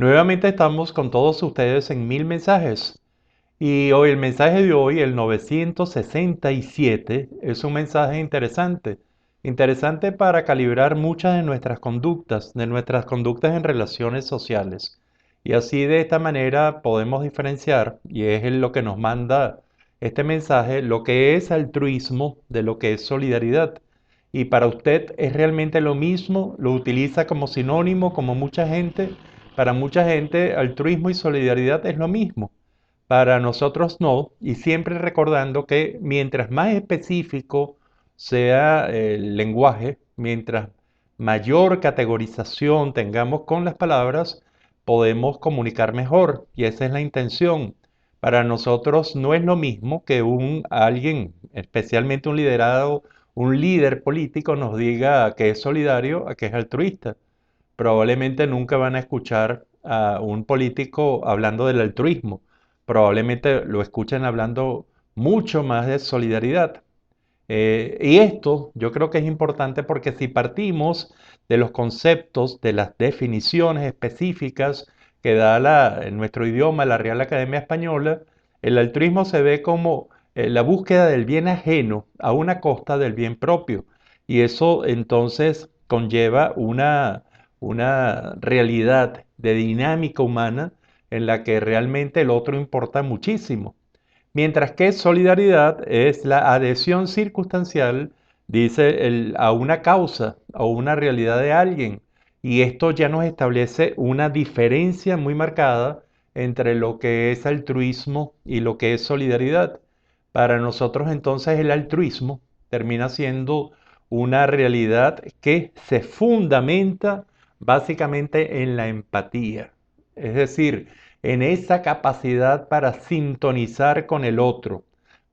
Nuevamente estamos con todos ustedes en Mil Mensajes. Y hoy el mensaje de hoy, el 967, es un mensaje interesante. Interesante para calibrar muchas de nuestras conductas en relaciones sociales. Y así de esta manera podemos diferenciar, y es lo que nos manda este mensaje, lo que es altruismo de lo que es solidaridad. Y para usted es realmente lo mismo, lo utiliza como sinónimo, como mucha gente. Para mucha gente, altruismo y solidaridad es lo mismo. Para nosotros no, y siempre recordando que mientras más específico sea el lenguaje, mientras mayor categorización tengamos con las palabras, podemos comunicar mejor, y esa es la intención. Para nosotros no es lo mismo que alguien, especialmente un líder político nos diga que es solidario a que es altruista. Probablemente nunca van a escuchar a un político hablando del altruismo. Probablemente lo escuchen hablando mucho más de solidaridad. Y esto yo creo que es importante porque si partimos de los conceptos, de las definiciones específicas que da en nuestro idioma la Real Academia Española, el altruismo se ve como la búsqueda del bien ajeno a una costa del bien propio. Y eso entonces conlleva una realidad de dinámica humana en la que realmente el otro importa muchísimo. Mientras que solidaridad es la adhesión circunstancial, dice, a una causa o una realidad de alguien. Y esto ya nos establece una diferencia muy marcada entre lo que es altruismo y lo que es solidaridad. Para nosotros entonces el altruismo termina siendo una realidad que se fundamenta básicamente en la empatía. Es decir, en esa capacidad para sintonizar con el otro,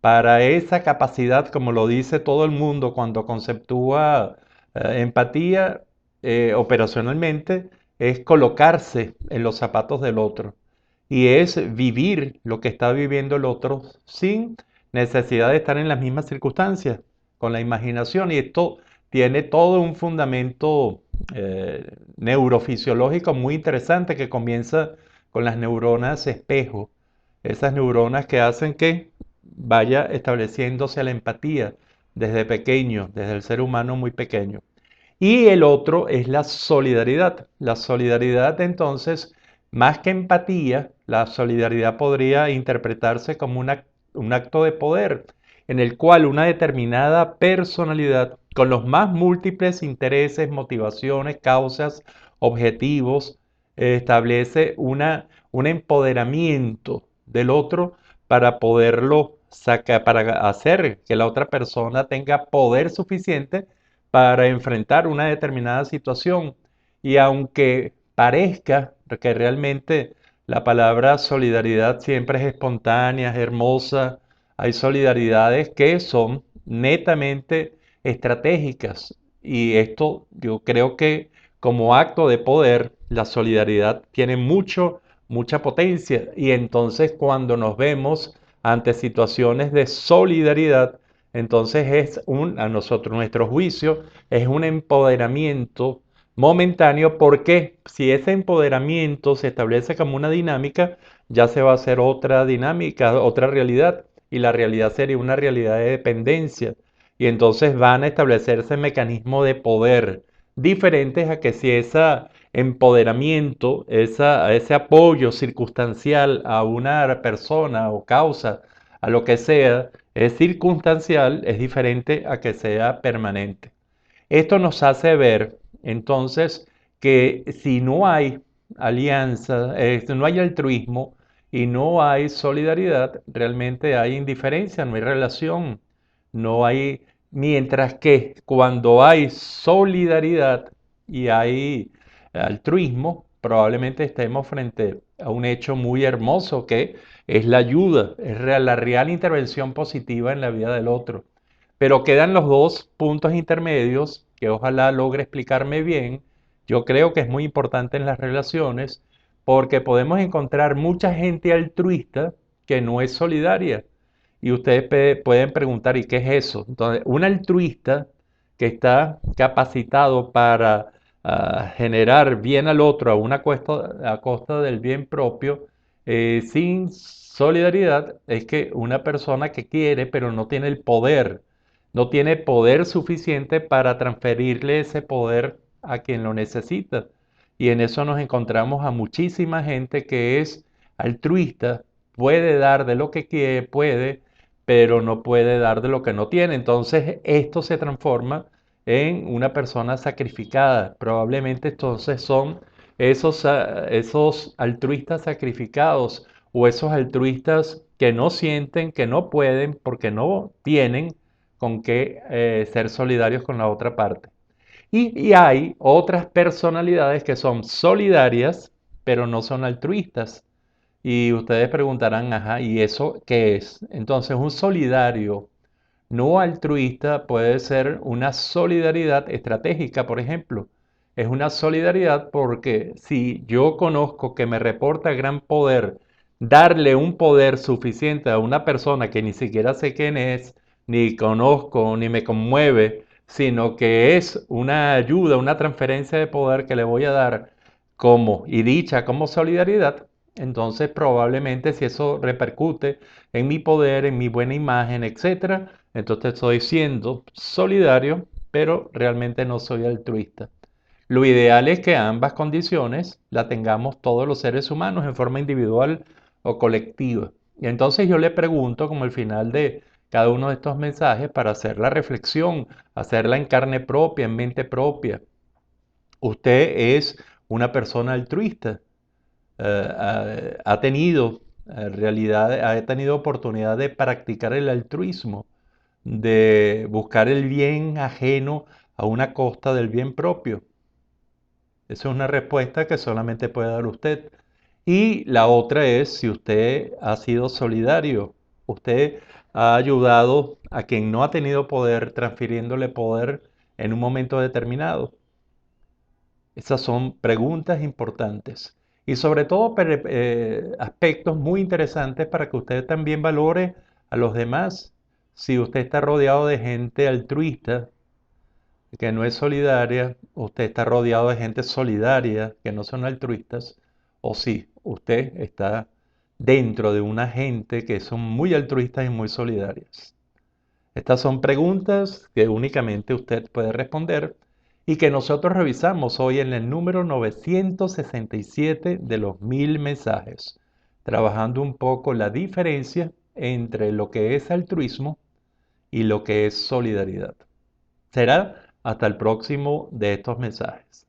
para esa capacidad, como lo dice todo el mundo cuando conceptúa empatía operacionalmente, es colocarse en los zapatos del otro y es vivir lo que está viviendo el otro sin necesidad de estar en las mismas circunstancias, con la imaginación. Y esto tiene todo un fundamento neurofisiológico muy interesante que comienza con las neuronas espejo, esas neuronas que hacen que vaya estableciéndose la empatía desde pequeño, desde el ser humano muy pequeño. Y el otro es la solidaridad. La solidaridad entonces, más que empatía, la solidaridad podría interpretarse como un acto de poder en el cual una determinada personalidad con los más múltiples intereses, motivaciones, causas, objetivos, establece un empoderamiento del otro para poderlo sacar, para hacer que la otra persona tenga poder suficiente para enfrentar una determinada situación. Y aunque parezca que realmente la palabra solidaridad siempre es espontánea, es hermosa, hay solidaridades que son netamente estratégicas. Y esto yo creo que como acto de poder, la solidaridad tiene mucha potencia. Y entonces cuando nos vemos ante situaciones de solidaridad, entonces a nosotros, nuestro juicio, es un empoderamiento momentáneo porque si ese empoderamiento se establece como una dinámica, ya se va a hacer otra dinámica, otra realidad, y la realidad sería una realidad de dependencia. Y entonces van a establecerse mecanismos de poder diferentes a que si ese empoderamiento, ese apoyo circunstancial a una persona o causa, a lo que sea, es circunstancial, es diferente a que sea permanente. Esto nos hace ver entonces que si no hay alianza, no hay altruismo y no hay solidaridad, realmente hay indiferencia, no hay relación, no hay, mientras que cuando hay solidaridad y hay altruismo, probablemente estemos frente a un hecho muy hermoso que es la ayuda, es la real intervención positiva en la vida del otro. Pero quedan los dos puntos intermedios que ojalá logre explicarme bien. Yo creo que es muy importante en las relaciones porque podemos encontrar mucha gente altruista que no es solidaria. Y ustedes pueden preguntar, ¿y qué es eso? Entonces, un altruista que está capacitado para a generar bien al otro a costa del bien propio, sin solidaridad, es que una persona que quiere pero no tiene el poder, no tiene poder suficiente para transferirle ese poder a quien lo necesita. Y en eso nos encontramos a muchísima gente que es altruista, puede dar de lo que quiere, puede, pero no puede dar de lo que no tiene. Entonces esto se transforma en una persona sacrificada. Probablemente entonces son esos altruistas sacrificados o esos altruistas que no sienten, que no pueden, porque no tienen con qué ser solidarios con la otra parte. Y hay otras personalidades que son solidarias, pero no son altruistas. Y ustedes preguntarán, ajá, ¿y eso qué es? Entonces, un solidario no altruista puede ser una solidaridad estratégica, por ejemplo. Es una solidaridad porque si yo conozco que me reporta gran poder, darle un poder suficiente a una persona que ni siquiera sé quién es, ni conozco, ni me conmueve, sino que es una ayuda, una transferencia de poder que le voy a dar como y dicha como solidaridad, entonces probablemente si eso repercute en mi poder, en mi buena imagen, etcétera, entonces estoy siendo solidario, pero realmente no soy altruista. Lo ideal es que ambas condiciones la tengamos todos los seres humanos en forma individual o colectiva. Y entonces yo le pregunto, como al final de cada uno de estos mensajes, para hacer la reflexión, hacerla en carne propia, en mente propia. ¿Usted es una persona altruista? Ha tenido ha tenido oportunidad de practicar el altruismo, de buscar el bien ajeno a una costa del bien propio. Esa es una respuesta que solamente puede dar usted. Y la otra es si usted ha sido solidario, usted ha ayudado a quien no ha tenido poder, transfiriéndole poder en un momento determinado. Esas son preguntas importantes y sobre todo aspectos muy interesantes para que usted también valore a los demás. Si usted está rodeado de gente altruista, que no es solidaria, usted está rodeado de gente solidaria, que no son altruistas, o si usted está dentro de una gente que son muy altruistas y muy solidarias. Estas son preguntas que únicamente usted puede responder y que nosotros revisamos hoy en el número 967 de los 1000 mensajes, trabajando un poco la diferencia entre lo que es altruismo y lo que es solidaridad. Será hasta el próximo de estos mensajes.